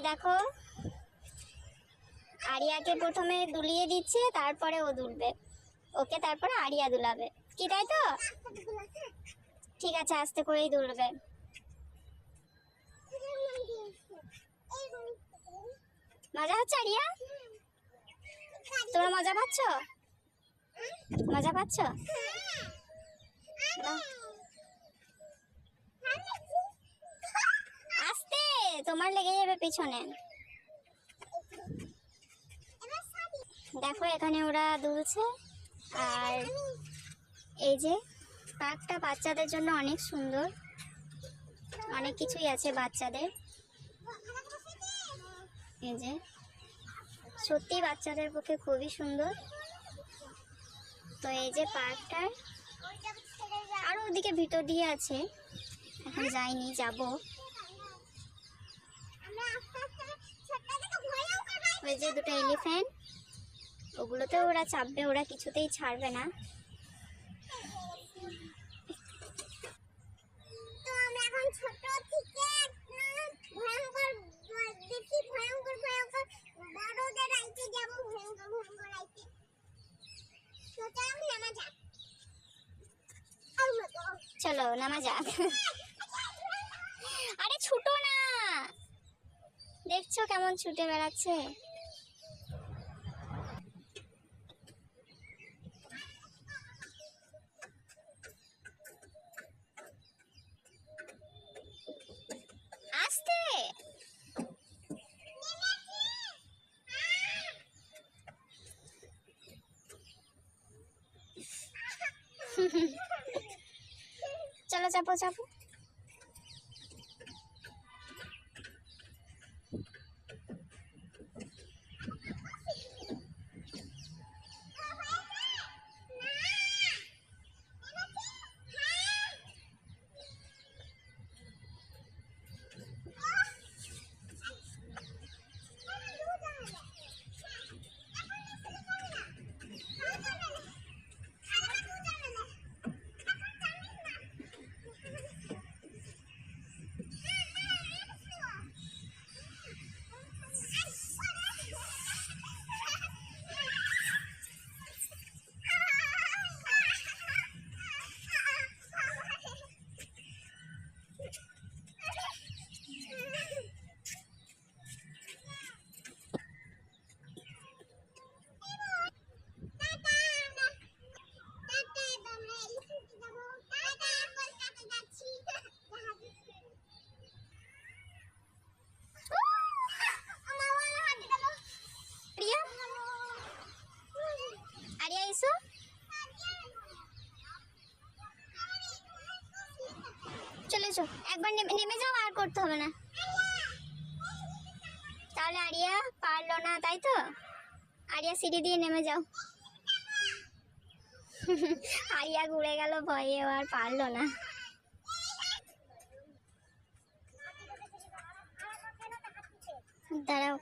দেখো আরিয়াকে প্রথমে দুলিয়ে দিচ্ছে, তারপরে ও দুলবে ওকে, তারপরে আরিয়া দুলাবে, কি তাই তো? ঠিক আছে, আস্তে করেই দুলবে। মজা হচ্ছে আরিয়া? তোমরা মজা পাচ্ছ? মজা পাচ্ছ? আস্তে, তোমার লেগে যাবে পিছনে। দেখো এখানে ওরা দুলছে। আর এই যে পার্কটা বাচ্চাদের জন্য অনেক সুন্দর, অনেক কিছুই আছে বাচ্চাদের। এই যে সত্যি বাচ্চাদের পক্ষে খুবই সুন্দর। তো এই যে পার্কটার আরো ওদিকে ভিতর দিয়ে আছে, এখন যাইনি, যাব। ওই যে দুটো এলিফ্যান্ট, ওগুলোতে ওরা চাপবে, ওরা কিছুতেই ছাড়বে না। চলো নামা যাক। আরে ছুটো না, দেখছো কেমন ছুটে বেড়াচ্ছে। আস্তে। চলো চাপো চাপো। আরিয়া এসো। চলে এসো, একবার নেমে যাও, আর করতে হবে না। তাহলে আরিয়া পারলো না তাই তো? আরিয়া সিঁড়ি দিয়ে নেমে যাও। আরিয়া ঘুরে গেল ভয়ে, আর পারলো না। দাঁড়াও।